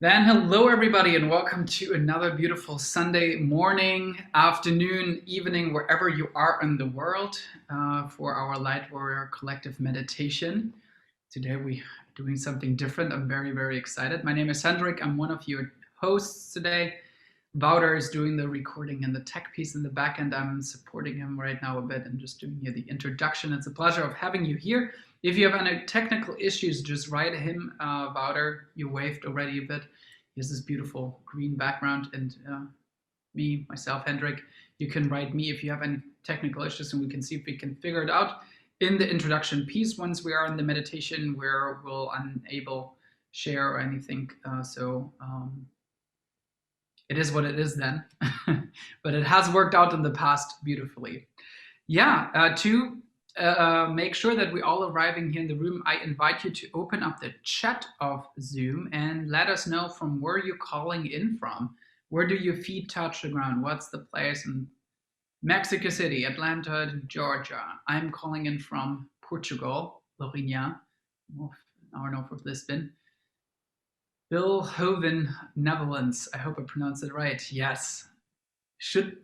Then hello everybody and welcome to another beautiful Sunday morning, afternoon, evening, wherever you are in the world for our Light Warrior Collective Meditation. Today we are doing something different. I'm very, very excited. My name is Hendrik. I'm one of your hosts today. Wouter is doing the recording and the tech piece in the back end. I'm supporting him right now a bit and just doing here the introduction. It's a pleasure of having you here. If you have any technical issues, just write him, Wouter. You waved already a bit. He has this beautiful green background, and myself, Hendrik. You can write me if you have any technical issues, and we can see if we can figure it out in the introduction piece. Once we are in the meditation, where we'll unable share or anything. It is what it is then, but it has worked out in the past beautifully. To make sure that we're all arriving here in the room, I invite you to open up the chat of Zoom and let us know from where you're calling in from. Where do your feet touch the ground? What's the place in Mexico City, Atlanta, Georgia? I'm calling in from Portugal, Lourinhã, an hour north of Lisbon. Bilhoven, Netherlands. I hope I pronounced it right. Yes.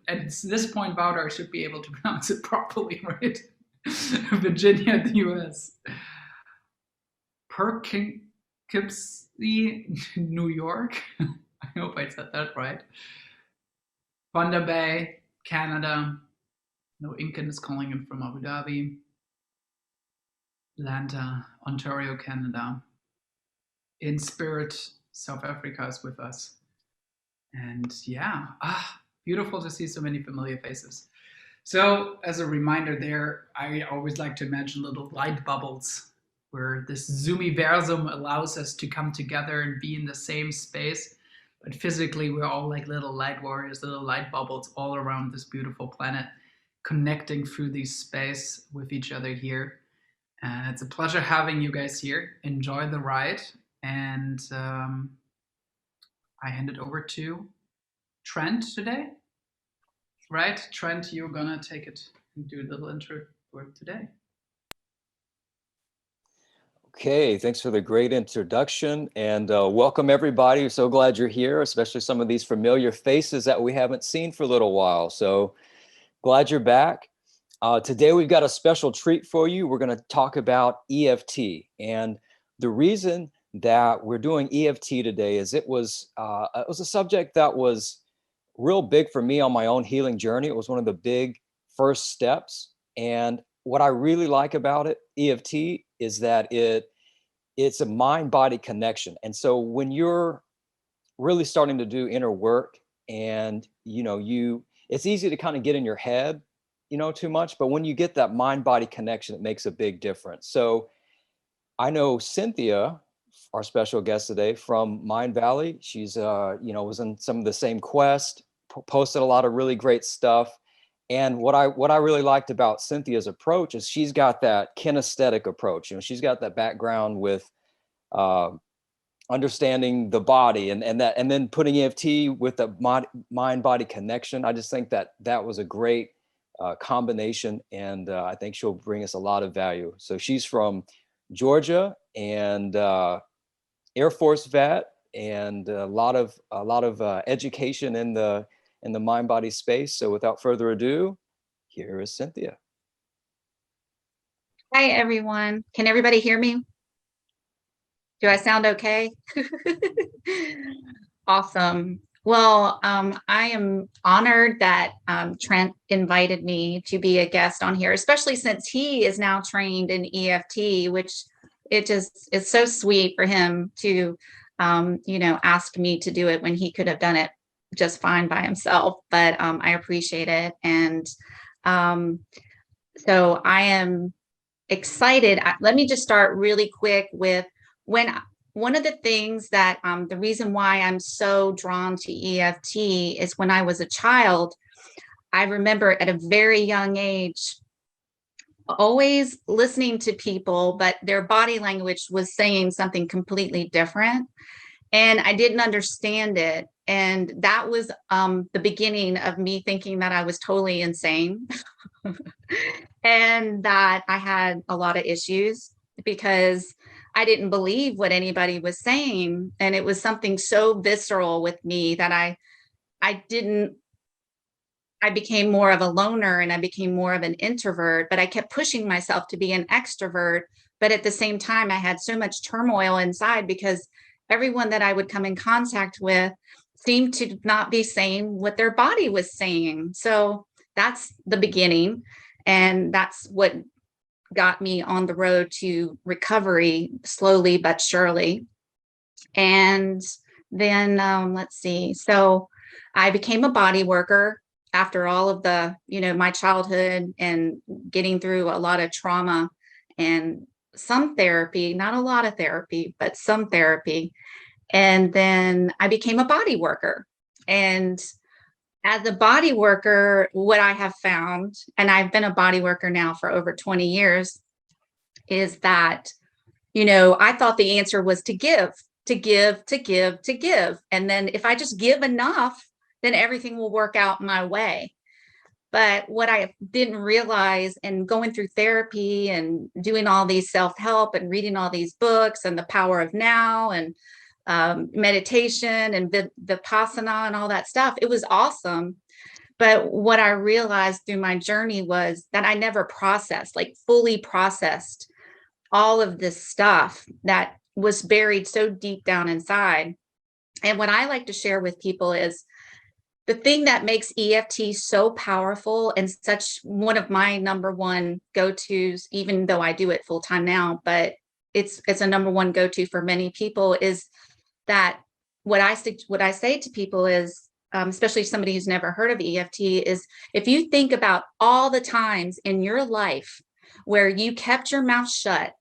At this point, Wouter, I should be able to pronounce it properly, right? Virginia, the US. Poughkeepsie, New York. I hope I said that right. Thunder Bay, Canada. No, Incan is calling in from Abu Dhabi. Atlanta, Ontario, Canada. In spirit, South Africa is with us. And beautiful to see so many familiar faces. So as a reminder there, I always like to imagine little light bubbles where this Zoomiversum allows us to come together and be in the same space. But physically, we're all like little light warriors, little light bubbles all around this beautiful planet, connecting through this space with each other here. And it's a pleasure having you guys here. Enjoy the ride. And I hand it over to Trent today. Right, Trent, you're gonna take it and do a little intro for today. Okay, thanks for the great introduction, and welcome everybody. So glad you're here, especially some of these familiar faces that we haven't seen for a little while. So glad you're back. Today we've got a special treat for you. We're going to talk about EFT, and the reason that we're doing EFT today is it was a subject that was real big for me on my own healing journey. It was one of the big first steps. And what I really like about it, EFT, is that it's a mind-body connection. And so when you're really starting to do inner work and, it's easy to kind of get in your head, too much, but when you get that mind-body connection, it makes a big difference. So I know Cynthia, our special guest today from Mind Valley. She's, was in some of the same quest, posted a lot of really great stuff. And what I really liked about Cynthia's approach is she's got that kinesthetic approach. She's got that background with understanding the body and then putting EFT with the mind-body connection. I just think that was a great combination, and I think she'll bring us a lot of value. So she's from Georgia and Air Force vet, and a lot of education in the mind-body space. So without further ado, here is Cynthia. Hi, everyone. Can everybody hear me? Do I sound okay? Awesome. Well, I am honored that Trent invited me to be a guest on here, especially since he is now trained in EFT, which it just is so sweet for him to, ask me to do it when he could have done it just fine by himself. But I appreciate it. And so I am excited. Let me just start really quick with one of the things that the reason why I'm so drawn to EFT is when I was a child, I remember at a very young age, always listening to people, but their body language was saying something completely different. And I didn't understand it. And that was the beginning of me thinking that I was totally insane and that I had a lot of issues because I didn't believe what anybody was saying. And it was something so visceral with me that I didn't, I became more of a loner and I became more of an introvert, but I kept pushing myself to be an extrovert. But at the same time, I had so much turmoil inside because everyone that I would come in contact with seemed to not be saying what their body was saying. So that's the beginning. And that's what got me on the road to recovery slowly but surely. And then let's see. So I became a body worker after all of the, my childhood and getting through a lot of trauma and some therapy, not a lot of therapy, but some therapy. And then I became a body worker. And as a body worker, what I have found, and I've been a body worker now for over 20 years, is that, I thought the answer was to give, to give, to give, to give. And then if I just give enough, then everything will work out my way. But what I didn't realize, and going through therapy and doing all these self-help and reading all these books and the power of now and meditation and Vipassana and all that stuff, it was awesome. But what I realized through my journey was that I never processed, like fully processed all of this stuff that was buried so deep down inside. And what I like to share with people is the thing that makes EFT so powerful and such one of my number one go-tos, even though I do it full time now, but it's a number one go-to for many people, is that what I say to people is, especially somebody who's never heard of EFT, is if you think about all the times in your life where you kept your mouth shut,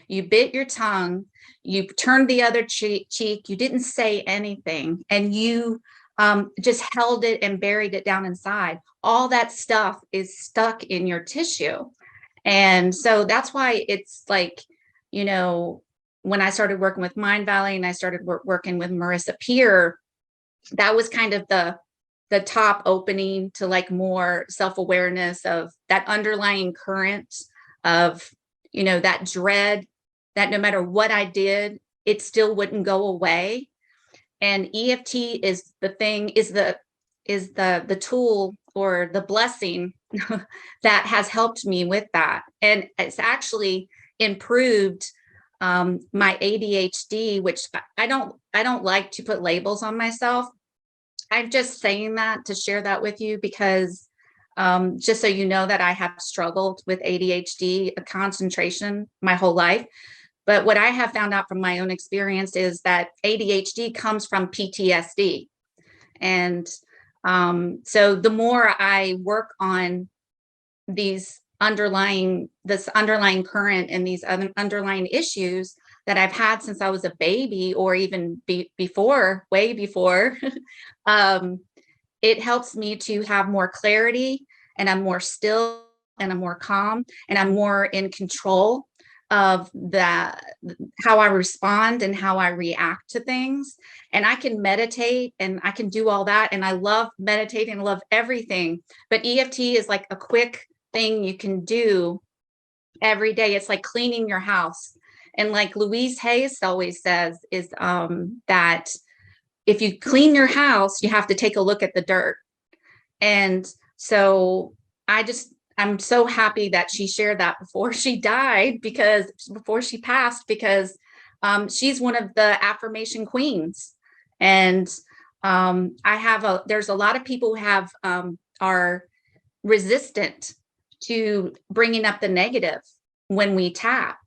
you bit your tongue, you turned the other cheek, you didn't say anything, and you just held it and buried it down inside, all that stuff is stuck in your tissue. And so that's why it's like, when I started working with Mind Valley and I started working with Marissa Peer, that was kind of the top opening to like more self-awareness of that underlying current of, that dread that no matter what I did, it still wouldn't go away. And EFT is the tool or the blessing that has helped me with that. And it's actually improved my ADHD, which I don't like to put labels on myself. I'm just saying that to share that with you because just so you know that I have struggled with ADHD, concentration my whole life. But what I have found out from my own experience is that ADHD comes from PTSD. And so the more I work on this underlying current and these underlying issues that I've had since I was a baby or even way before, it helps me to have more clarity, and I'm more still and I'm more calm and I'm more in control of how I respond and how I react to things. And I can meditate and I can do all that. And I love meditating, I love everything. But EFT is like a quick thing you can do every day. It's like cleaning your house. And like Louise Hayes always says, is that if you clean your house, you have to take a look at the dirt. And so I'm so happy that she shared that before she passed, because she's one of the affirmation queens. And there's a lot of people who are resistant to bringing up the negative when we tap.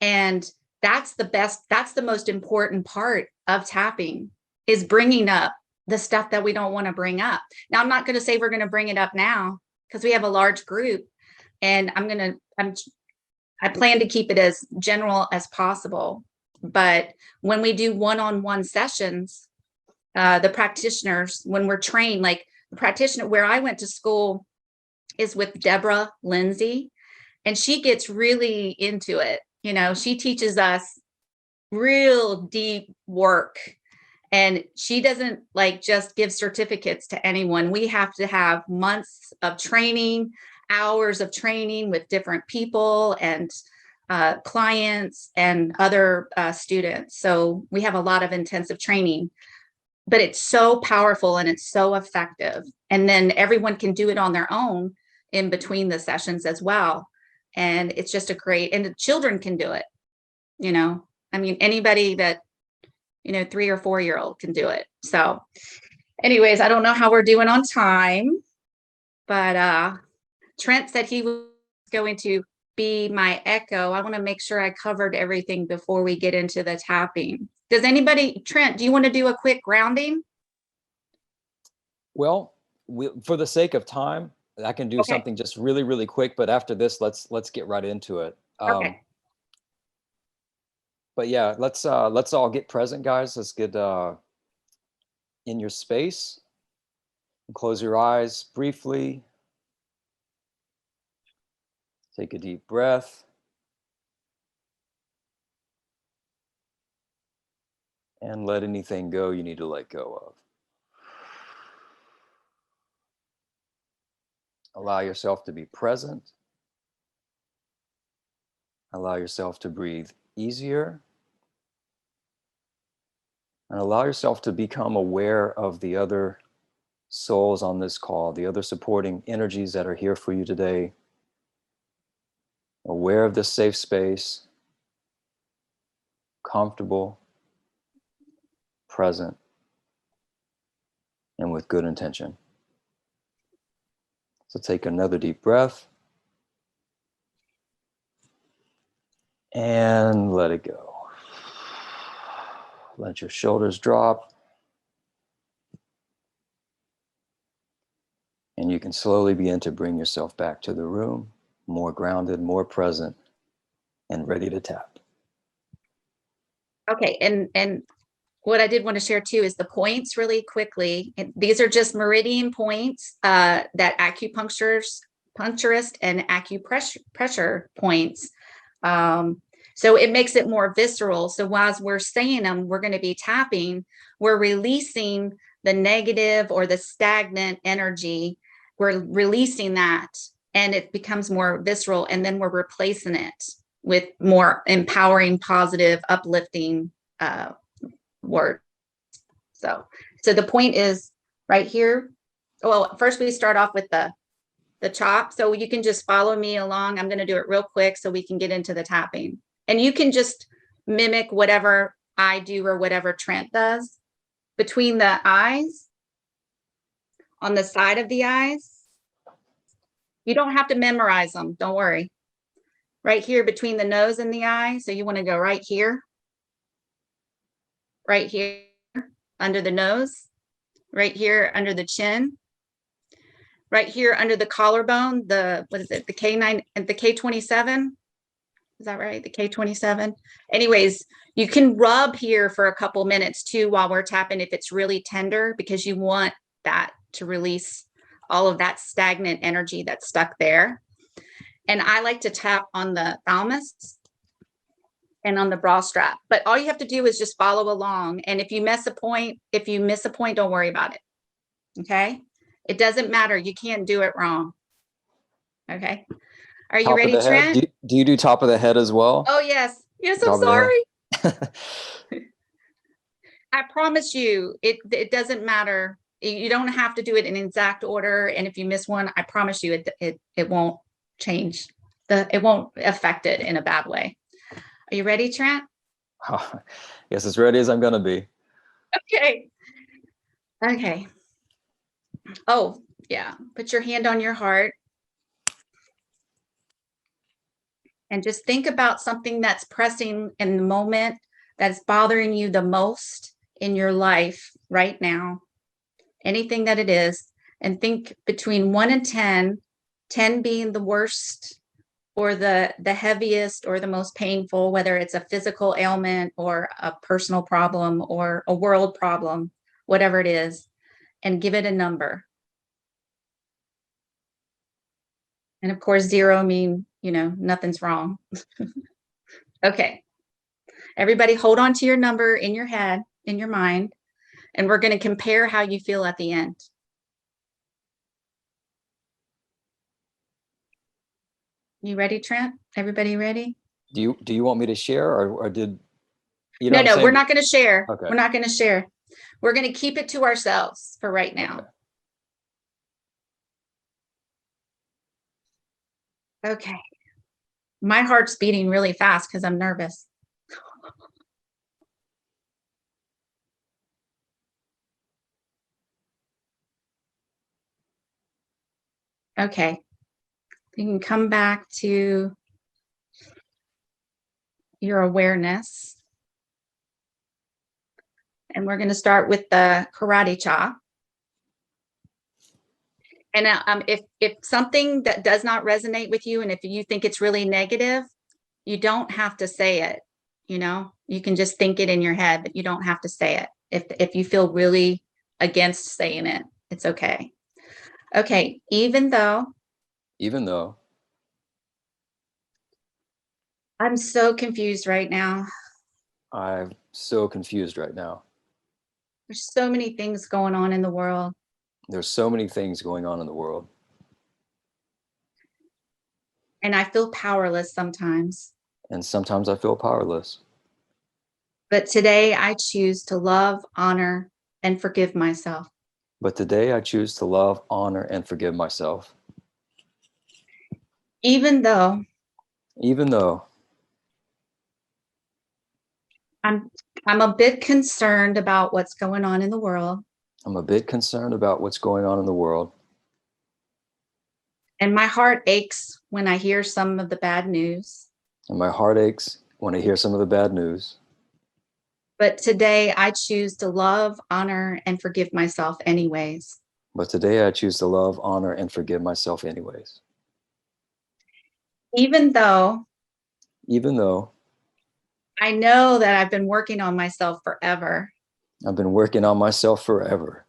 And that's the most important part of tapping, is bringing up the stuff that we don't want to bring up. Now, I'm not going to say we're going to bring it up now, because we have a large group, and I plan to keep it as general as possible. But when we do one-on-one sessions, the practitioners, when we're trained, like the practitioner where I went to school is with Deborah Lindsey, and she gets really into it. She teaches us real deep work. And she doesn't just give certificates to anyone. We have to have months of training, hours of training with different people. And clients and other students. So we have a lot of intensive training, but it's so powerful and it's so effective. And then everyone can do it on their own in between the sessions as well. And it's just a great, and the children can do it. I mean, anybody that, 3 or 4-year-old can do it. So anyways, I don't know how we're doing on time, but Trent said he was going to be my echo. I want to make sure I covered everything before we get into the tapping. Does anybody, Trent, do you want to do a quick grounding? Well, for the sake of time, I can do something just really, really quick. But after this, let's get right into it. Okay. But yeah, let's all get present, guys. Let's get in your space. Close your eyes briefly. Take a deep breath. And let anything go you need to let go of. Allow yourself to be present. Allow yourself to breathe easier. And allow yourself to become aware of the other souls on this call, the other supporting energies that are here for you today. Aware of this safe space, comfortable, present, and with good intention. So take another deep breath and let it go. Let your shoulders drop. And you can slowly begin to bring yourself back to the room, more grounded, more present, and ready to tap. Okay, and what I did want to share too is the points really quickly. These are just meridian points that puncturist and acupressure points. So it makes it more visceral. So as we're saying them, we're going to be tapping, we're releasing the negative or the stagnant energy. We're releasing that and it becomes more visceral, and then we're replacing it with more empowering, positive, uplifting word. So the point is right here. Well, first we start off with the chop. So you can just follow me along. I'm going to do it real quick so we can get into the tapping. And you can just mimic whatever I do or whatever Trent does. Between the eyes, on the side of the eyes. You don't have to memorize them. Don't worry. Right here between the nose and the eye. So you want to go right here. Right here under the nose. Right here under the chin. Right here under the collarbone, what is it? The K9 and the K27. Is that right? The K27. Anyways, you can rub here for a couple minutes too while we're tapping if it's really tender, because you want that to release all of that stagnant energy that's stuck there. And I like to tap on the thalamus and on the bra strap. But all you have to do is just follow along. And if you miss a point, don't worry about it. Okay? It doesn't matter. You can't do it wrong. Okay. Are you ready, Trent? Do you do top of the head as well? Oh, yes. Yes, I'm sorry. I promise you, it doesn't matter. You don't have to do it in exact order. And if you miss one, I promise you it won't change. It won't affect it in a bad way. Are you ready, Trent? Oh, yes, as ready as I'm going to be. Okay. Oh, yeah. Put your hand on your heart. And just think about something that's pressing in the moment, that's bothering you the most in your life right now. Anything that it is. And think between 1 and 10, 10 being the worst or the heaviest or the most painful, whether it's a physical ailment or a personal problem or a world problem, whatever it is, and give it a number. And of course, 0 mean, nothing's wrong. Okay. Everybody hold on to your number in your head, in your mind, and we're going to compare how you feel at the end. You ready, Trent? Everybody ready? Do you want me to share, or did you know No, what I'm no, saying? we're not going to share. Okay. We're not going to share. We're going to keep it to ourselves for right now. Okay. My heart's beating really fast because I'm nervous. Okay. You can come back to your awareness. And we're going to start with the karate chop. And if something that does not resonate with you, and if you think it's really negative, you don't have to say it. You know, you can just think it in your head, but you don't have to say it. If you feel really against saying it, it's okay. Okay, even though I'm so confused right now. I'm so confused right now. There's so many things going on in the world. There's so many things going on in the world. And I feel powerless sometimes. And sometimes I feel powerless. But today I choose to love, honor, and forgive myself. But today I choose to love, honor, and forgive myself. Even though I'm a bit concerned about what's going on in the world. I'm a bit concerned about what's going on in the world. And my heart aches when I hear some of the bad news. And my heart aches when I hear some of the bad news. But today I choose to love, honor, and forgive myself anyways. But today I choose to love, honor, and forgive myself anyways. Even though I know that I've been working on myself forever. I've been working on myself forever.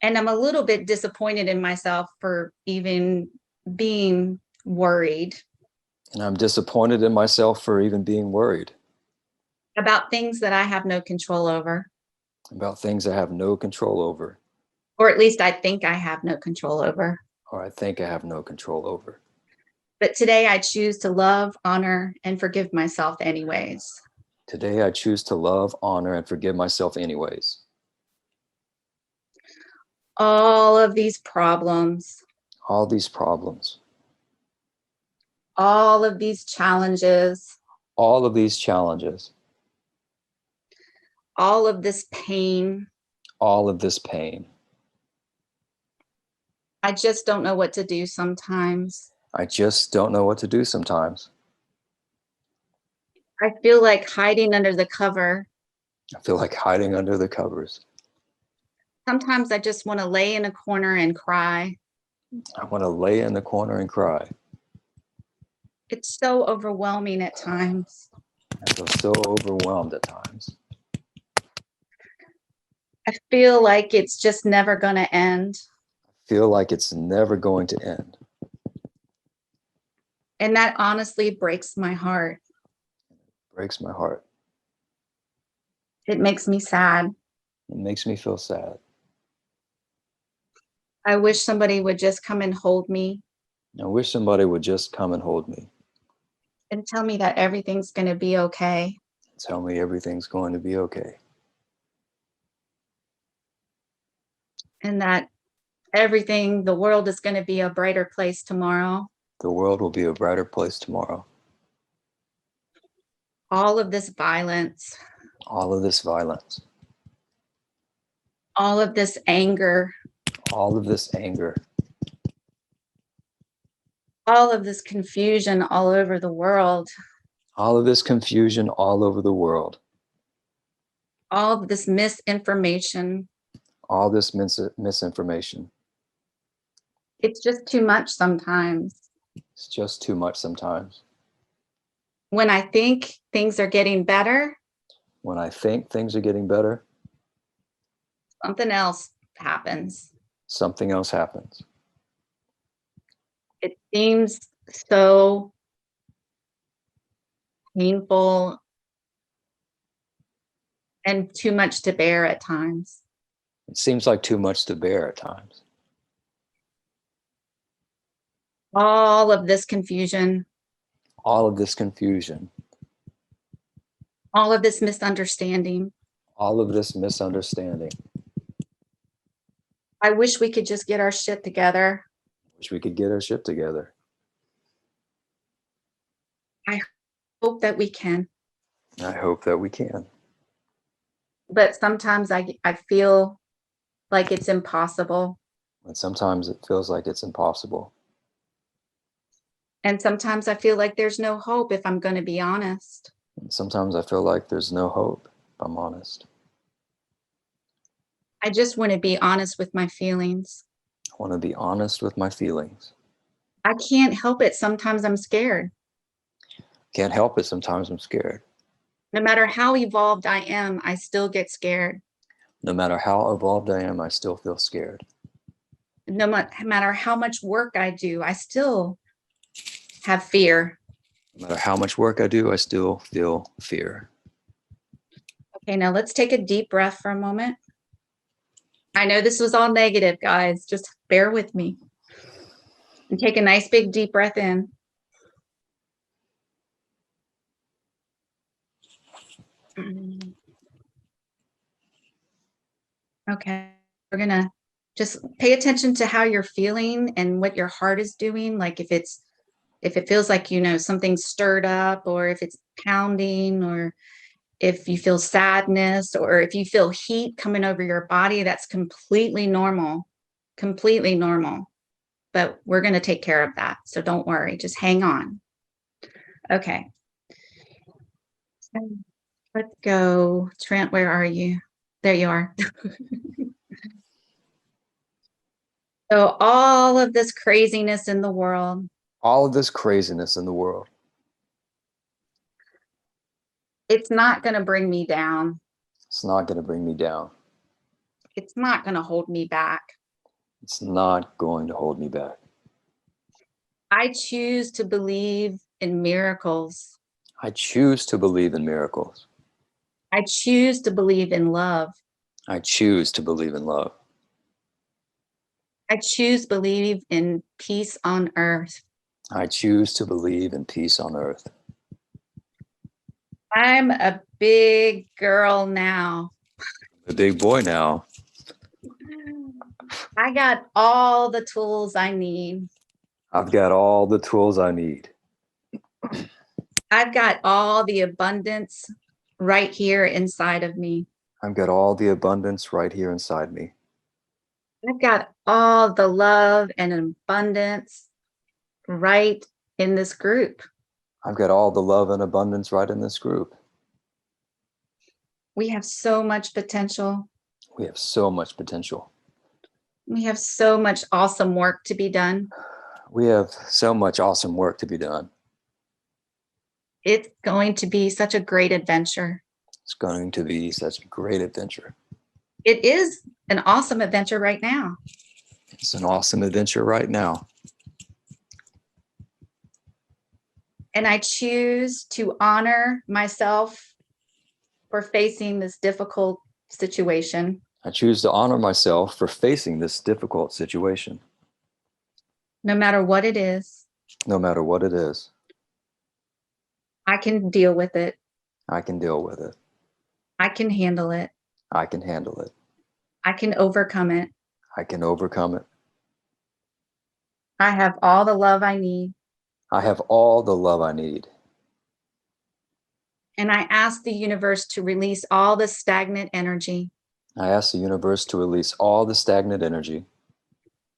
And I'm a little bit disappointed in myself for even being worried. And I'm disappointed in myself for even being worried. About things that I have no control over. About things I have no control over. Or at least I think I have no control over. Or I think I have no control over. But today I choose to love, honor, and forgive myself anyways. Today I choose to love, honor, and forgive myself anyways. All of these problems. All these problems. All of these challenges. All of these challenges. All of this pain. All of this pain. I just don't know what to do sometimes. I just don't know what to do sometimes. I feel like hiding under the cover. I feel like hiding under the covers. Sometimes I just want to lay in a corner and cry. I want to lay in the corner and cry. It's so overwhelming at times. I feel so overwhelmed at times. I feel like it's just never going to end. I feel like it's never going to end. And that honestly breaks my heart. Breaks my heart. It makes me sad. It makes me feel sad. I wish somebody would just come and hold me. I wish somebody would just come and hold me. And tell me that everything's going to be okay. Tell me everything's going to be okay. And that the world is going to be a brighter place tomorrow. The world will be a brighter place tomorrow. All of this violence. All of this violence. All of this anger. All of this anger. All of this confusion all over the world. All of this confusion all over the world. All of this misinformation. All this misinformation. It's just too much sometimes. It's just too much sometimes. When I think things are getting better. When I think things are getting better. Something else happens. Something else happens. It seems so painful and too much to bear at times. It seems like too much to bear at times. All of this confusion. all of this confusion, all of this misunderstanding. all of this misunderstanding. I wish we could just get our shit together. Wish we could get our shit together. Hope that we can. I hope that we can. But sometimes I feel like it's impossible. And sometimes it feels like it's impossible. And sometimes I feel like there's no hope, if I'm going to be honest. And sometimes I feel like there's no hope, if I'm honest. I just want to be honest with my feelings. I want to be honest with my feelings. I can't help it. Sometimes I'm scared. Can't help it. Sometimes I'm scared. No matter how evolved I am, I still get scared. No matter how evolved I am, I still feel scared. No matter how much work I do, I still have fear. No matter how much work I do, I still feel fear. Okay, now let's take a deep breath for a moment. I know this was all negative, guys. Just bear with me. And take a nice big deep breath in. Okay, we're gonna just pay attention to how you're feeling and what your heart is doing. Like if it feels like, something's stirred up, or if it's pounding, or if you feel sadness, or if you feel heat coming over your body, that's completely normal, completely normal. But we're going to take care of that. So don't worry, just hang on. Okay. So let's go. Trent, where are you? There you are. So all of this craziness in the world. All of this craziness in the world. It's not going to bring me down. It's not going to bring me down. It's not going to hold me back. It's not going to hold me back. I choose to believe in miracles. I choose to believe in miracles. I choose to believe in love. I choose to believe in love. I choose to believe in peace on earth. I choose to believe in peace on earth. I'm a big girl now. A big boy now. I got all the tools I need. I've got all the tools I need. I've got all the abundance right here inside of me. I've got all the abundance right here inside me. I've got all the love and abundance right in this group. I've got all the love and abundance right in this group. We have so much potential. We have so much potential. We have so much awesome work to be done. We have so much awesome work to be done. It's going to be such a great adventure. It's going to be such a great adventure. It is an awesome adventure right now. It's an awesome adventure right now. And I choose to honor myself for facing this difficult situation. I choose to honor myself for facing this difficult situation. No matter what it is. No matter what it is. I can deal with it. I can deal with it. I can handle it. I can handle it. I can overcome it. I can overcome it. I have all the love I need. I have all the love I need. And I ask the universe to release all the stagnant energy. I ask the universe to release all the stagnant energy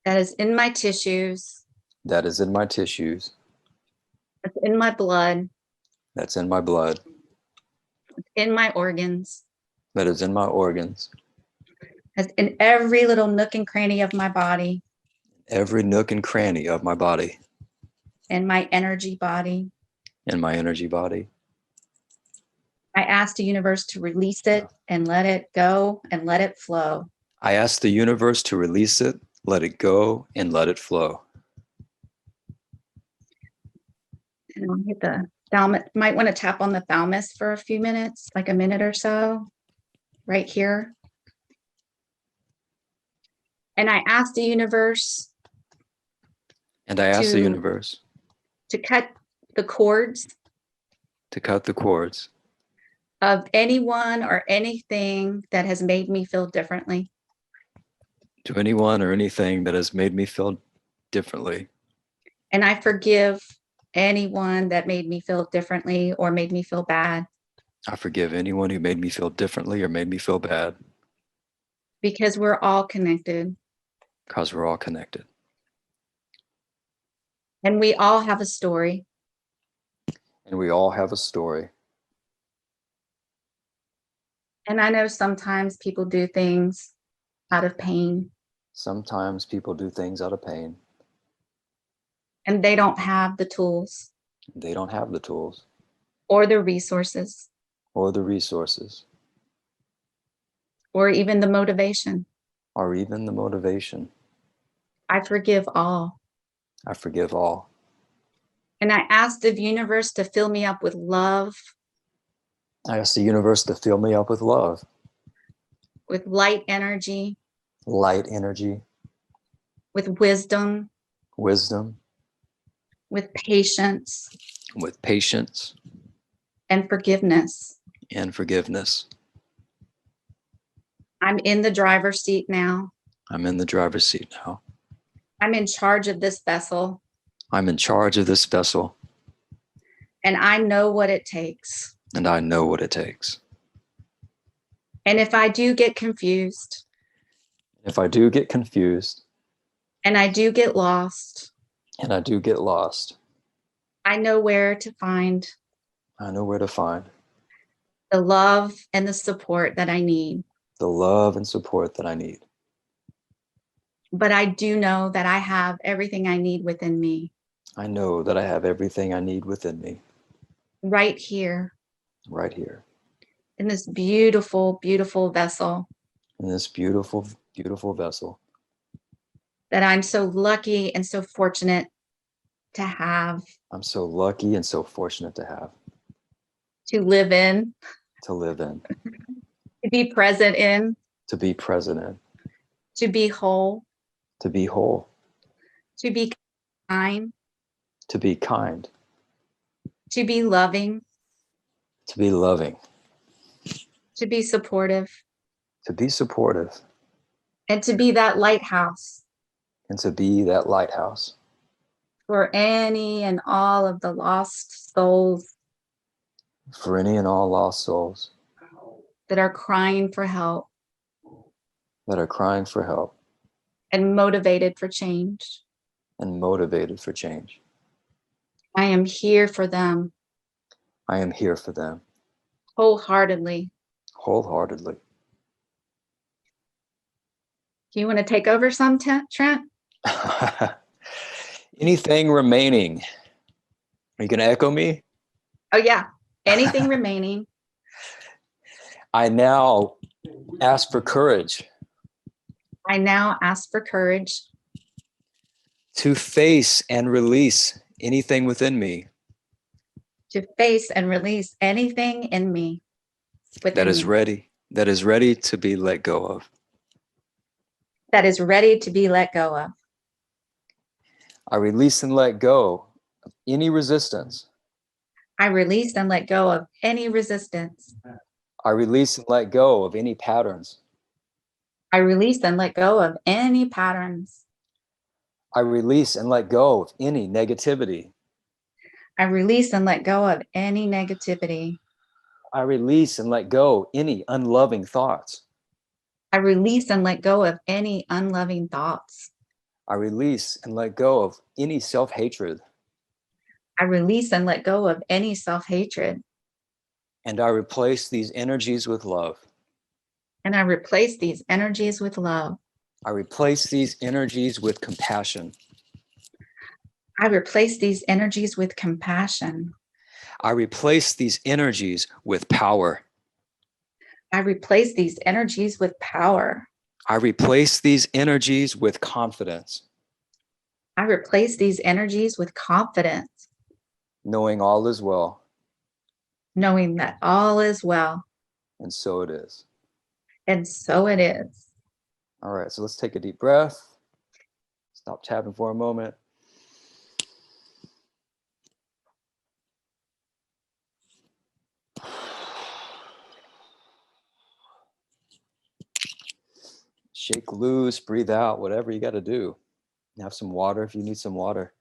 that is in my tissues. That is in my tissues. That's in my blood. That's in my blood. In my organs. That is in my organs. That's in every little nook and cranny of my body. Every nook and cranny of my body. In my energy body. In my energy body. I ask the universe to release it and let it go and let it flow. I ask the universe to release it, let it go, and let it flow. And I'll hit the thalamus. Might want to tap on the thalamus for a few minutes, like a minute or so, right here. And I ask the universe. And I ask the universe to cut the cords to cut the cords of anyone or anything that has made me feel differently. to anyone or anything that has made me feel differently. And I forgive anyone that made me feel differently or made me feel bad. I forgive anyone who made me feel differently or made me feel bad. Because we're all connected. Because we're all connected. And we all have a story. And we all have a story. And I know sometimes people do things out of pain. Sometimes people do things out of pain. And they don't have the tools. They don't have the tools. Or the resources. Or the resources. Or even the motivation. Or even the motivation. I forgive all. I forgive all. And I ask the universe to fill me up with love. I ask the universe to fill me up with love. With light energy. Light energy. With wisdom. Wisdom. With patience. With patience. And forgiveness. And forgiveness. I'm in the driver's seat now. I'm in the driver's seat now. I'm in charge of this vessel. I'm in charge of this vessel. And I know what it takes. And I know what it takes. And if I do get confused. If I do get confused. And I do get lost. And I do get lost. I know where to find. I know where to find. The love and the support that I need. The love and support that I need. But I do know that I have everything I need within me. I know that I have everything I need within me. Right here. Right here. In this beautiful, beautiful vessel. In this beautiful, beautiful vessel. That I'm so lucky and so fortunate to have. I'm so lucky and so fortunate to have. To live in. To live in. To be present in. To be present in. To be whole. To be whole. To be kind. To be kind. To be loving. To be loving. To be supportive. To be supportive. And to be that lighthouse. And to be that lighthouse. For any and all of the lost souls. For any and all lost souls. That are crying for help. That are crying for help. And motivated for change. And motivated for change. I am here for them. I am here for them. Wholeheartedly. Wholeheartedly. Do you want to take over some, Trent? Anything remaining? Are you going to echo me? Oh, yeah. Anything remaining. I now ask for courage. I now ask for courage. To face and release anything within me. To face and release anything in me. That is ready to be let go of. That is ready to be let go of. I release and let go of any resistance. I release and let go of any resistance. I release and let go of any patterns. I release and let go of any patterns. I release and let go of any negativity. I release and let go of any negativity. I release and let go of any unloving thoughts. I release and let go of any unloving thoughts. I release and let go of any self-hatred. I release and let go of any self-hatred. And I replace these energies with love. And I replace these energies with love. I replace these energies with compassion. I replace these energies with compassion. I replace these energies with power. I replace these energies with power. I replace these energies with confidence. I replace these energies with confidence. Knowing all is well. Knowing that all is well. And so it is. And so it is. All right, so let's take a deep breath. Stop tapping for a moment. shake loose, breathe out, whatever you got to do. Have some water if you need some water.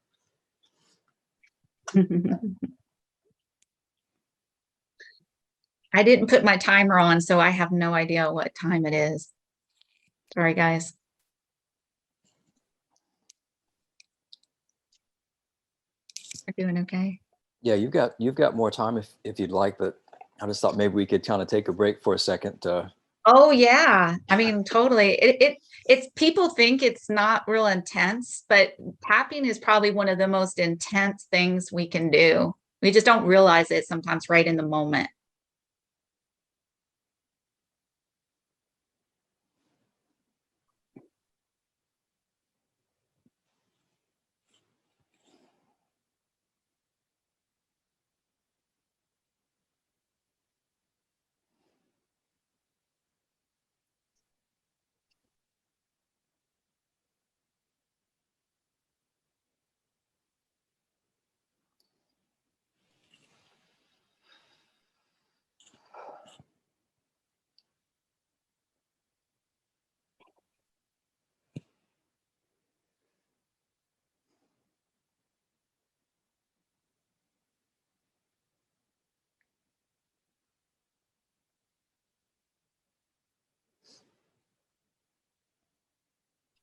I didn't put my timer on, so I have no idea what time it is. Sorry, guys. We're doing okay. Yeah, you've got more time if you'd like, but I just thought maybe we could kind of take a break for a second. Oh yeah, I mean, totally. It's people think it's not real intense, but tapping is probably one of the most intense things we can do. We just don't realize it sometimes right in the moment.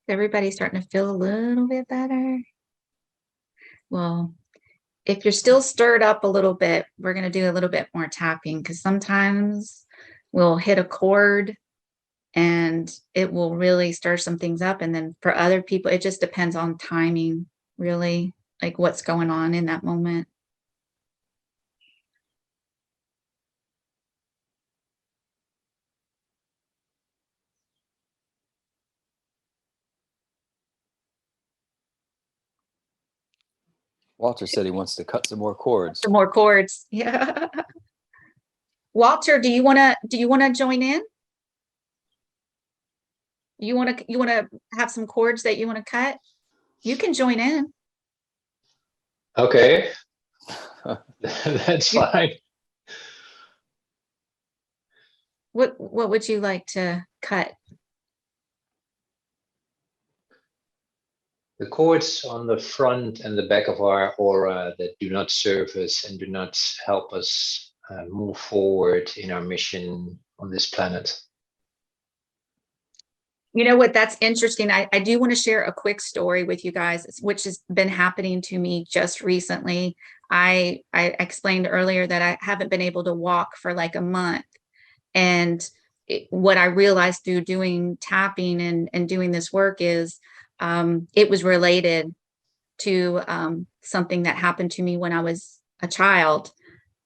Everybody's starting to feel a little bit better. Well, if you're still stirred up a little bit, we're going to do a little bit more tapping, because sometimes we'll hit a chord and it will really stir some things up. And then for other people, it just depends on timing, really, like what's going on in that moment. Walter said he wants to cut some more cords. Some more chords. Yeah. Walter, do you want to join in? You want to have some chords that you want to cut? You can join in. Okay. That's fine. What would you like to cut? The chords on the front and the back of our aura that do not serve us and do not help us move forward in our mission on this planet. You know what? That's interesting. I do want to share a quick story with you guys, which has been happening to me just recently. I explained earlier that I haven't been able to walk for like a month. And what I realized through doing tapping and doing this work is it was related to something that happened to me when I was a child.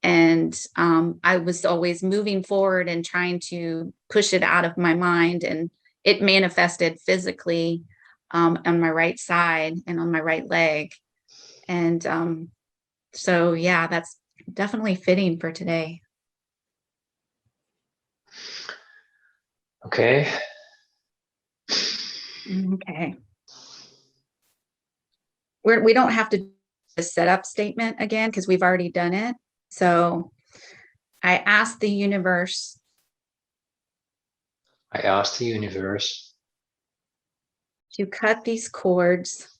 And I was always moving forward and trying to push it out of my mind. And it manifested physically on my right side and on my right leg. And so, yeah, that's definitely fitting for today. Okay. Okay. We don't have to do a setup statement again because we've already done it. So I asked the universe. I asked the universe To cut these cords.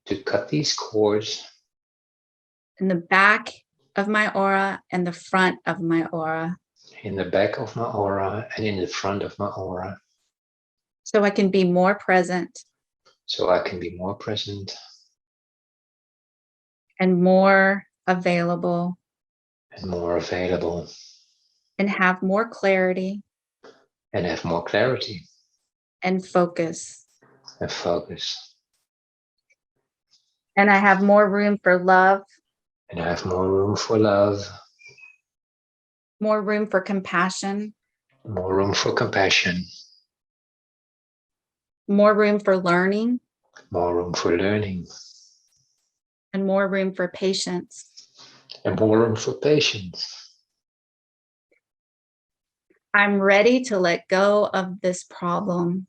to cut these cords In the back of my aura and the front of my aura. in the back of my aura and in the front of my aura. So I can be more present. So I can be more present. And more available. And more available. And have more clarity. And have more clarity. And focus. And focus. And I have more room for love. And I have more room for love. More room for compassion. More room for compassion. More room for learning. More room for learning. And more room for patience. And more room for patience. I'm ready to let go of this problem.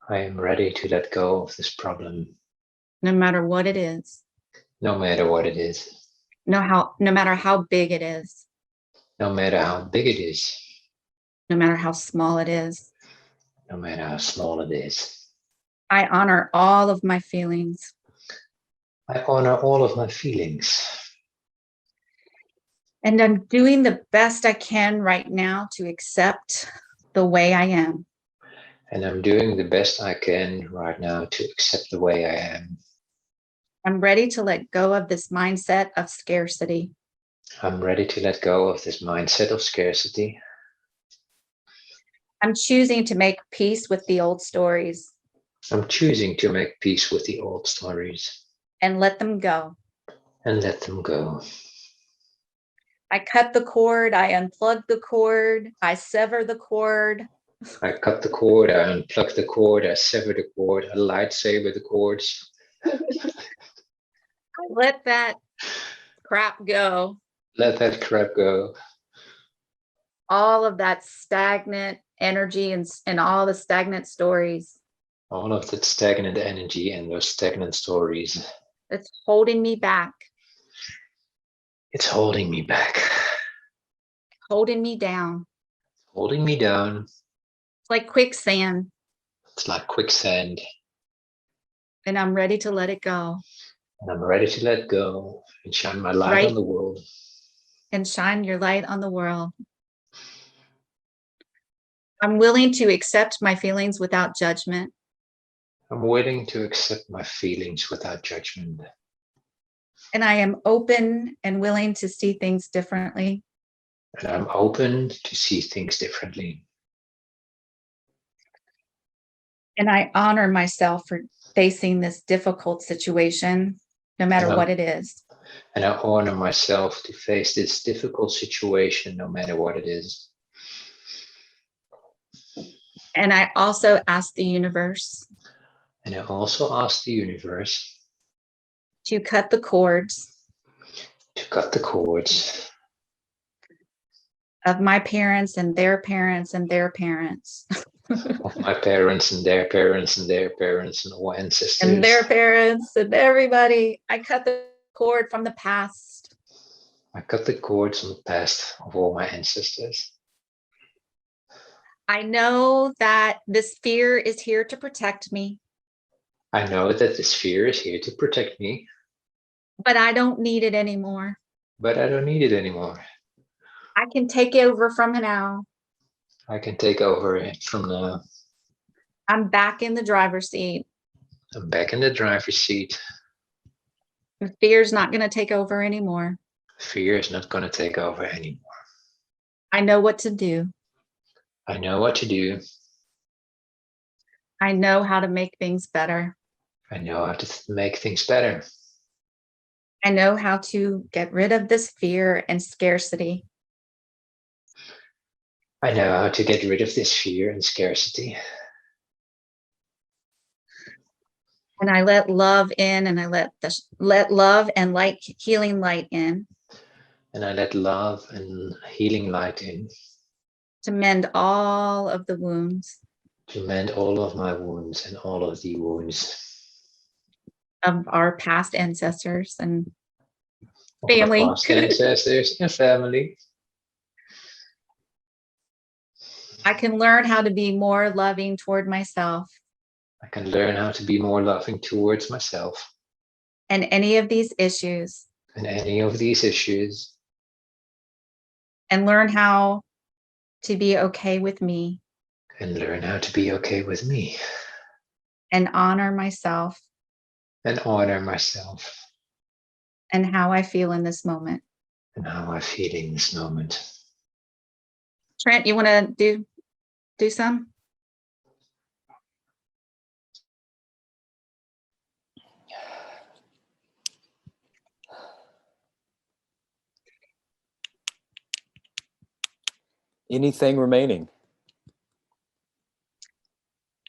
I am ready to let go of this problem. No matter what it is. No matter what it is. No matter how big it is. No matter how big it is. No matter how small it is. no matter how small it is. I honor all of my feelings. I honor all of my feelings. And I'm doing the best I can right now to accept the way I am. And I'm doing the best I can right now to accept the way I am. I'm ready to let go of this mindset of scarcity. I'm ready to let go of this mindset of scarcity. I'm choosing to make peace with the old stories I'm choosing to make peace with the old stories and let them go. and let them go. I cut the cord, I unplug the cord, I sever the cord. I cut the cord, I unplug the cord, I sever the cord, I lightsaber the cords. I let that crap go. Let that crap go. All of that stagnant energy and all the stagnant stories. All of that stagnant energy and those stagnant stories. It's holding me back. It's holding me back. Holding me down. Holding me down. It's like quicksand. It's like quicksand. And I'm ready to let it go. And I'm ready to let go and shine my light on the world. And shine your light on the world. I'm willing to accept my feelings without judgment. I'm willing to accept my feelings without judgment. And I am open and willing to see things differently. And I'm open to see things differently. And I honor myself for facing this difficult situation, no matter what it is. And I honor myself to face this difficult situation, no matter what it is. And I also ask the universe. And I also ask the universe to cut the cords. To cut the cords. Of my parents and their parents and their parents. Of my parents and their parents and their parents and all ancestors. And their parents and everybody. I cut the cord from the past. I cut the cords from the past of all my ancestors. I know that this fear is here to protect me. I know that this fear is here to protect me. But I don't need it anymore. But I don't need it anymore. I can take over from now. I can take over it from now. I'm back in the driver's seat. I'm back in the driver's seat. Fear's not going to take over anymore. Fear is not going to take over anymore. I know what to do. I know what to do. I know how to make things better. I know how to make things better. I know how to get rid of this fear and scarcity. I know how to get rid of this fear and scarcity. And I let love in, and I let love and light, healing light in. And I let love and healing light in. To mend all of the wounds. To mend all of my wounds and all of the wounds. Of our past ancestors and family. Past ancestors and family. I can learn how to be more loving toward myself. I can learn how to be more loving towards myself. And any of these issues. And any of these issues. And learn how to be okay with me. And learn how to be okay with me. And honor myself. And honor myself. And how I feel in this moment. And how I feel in this moment. Trent, you want to do some? Anything remaining?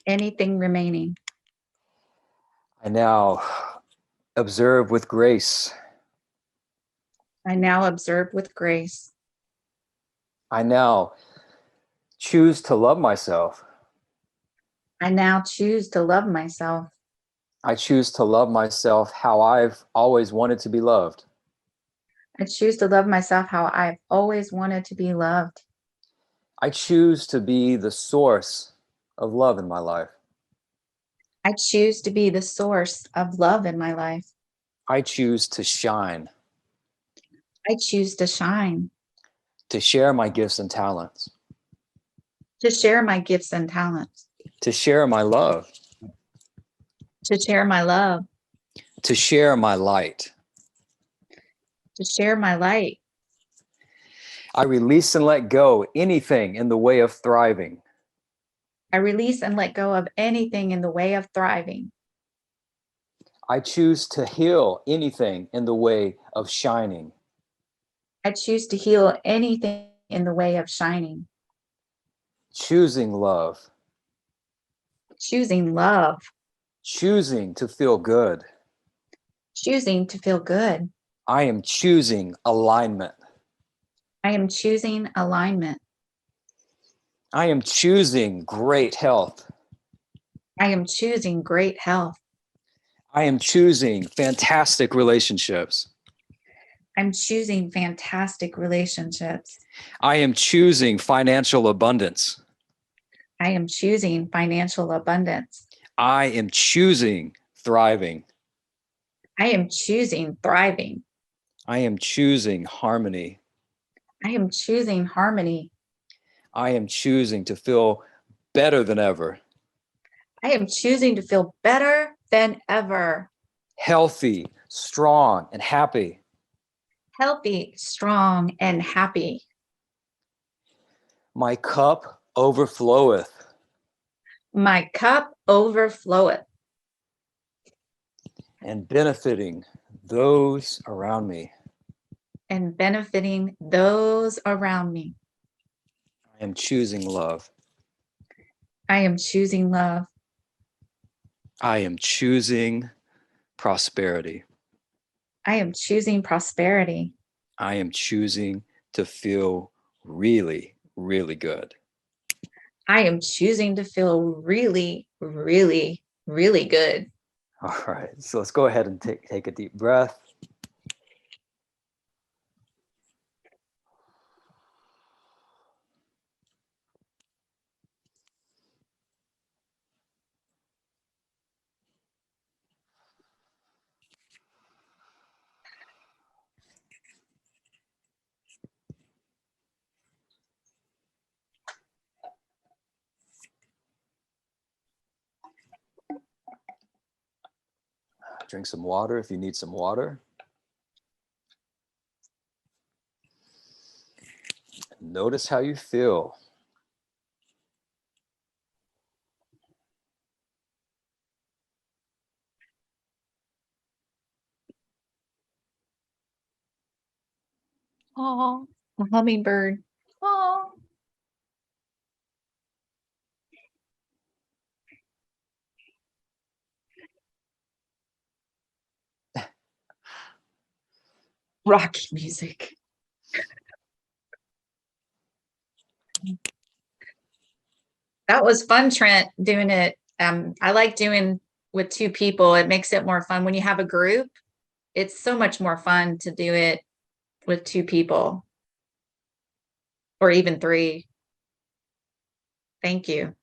Anything remaining. I now observe with grace. I now observe with grace. I now choose to love myself. I now choose to love myself. I choose to love myself how I've always wanted to be loved. I choose to love myself how I've always wanted to be loved. I choose to be the source of love in my life. I choose to be the source of love in my life. I choose to shine, I choose to shine, to share my gifts and talents, to share my gifts and talents, to share my love, to share my love, to share my light. to share my light. I release and let go anything in the way of thriving. I release and let go of anything in the way of thriving. I choose to heal anything in the way of shining. I choose to heal anything in the way of shining. Choosing love, Choosing love, choosing to feel good. choosing to feel good. I am choosing alignment. I am choosing alignment. I am choosing great health. I am choosing great health. I am choosing fantastic relationships. I'm choosing fantastic relationships. I am choosing financial abundance. I am choosing financial abundance. I am choosing thriving. I am choosing thriving. I am choosing harmony. I am choosing harmony. I am choosing to feel better than ever, I am choosing to feel better than ever. healthy, strong, and happy. Healthy, strong, and happy. My cup overfloweth. My cup overfloweth. And benefiting those around me. And benefiting those around me. I am choosing love. I am choosing love. I am choosing prosperity. I am choosing prosperity. I am choosing to feel really, really good. I am choosing to feel really, really, really good. All right, so let's go ahead and take a deep breath. Drink some water if you need some water. Notice how you feel. Oh, a hummingbird. Oh. Rocky music. That was fun, Trent, doing it. I like doing with two people. It makes it more fun when you have a group. It's so much more fun to do it with two people or even three. Thank you.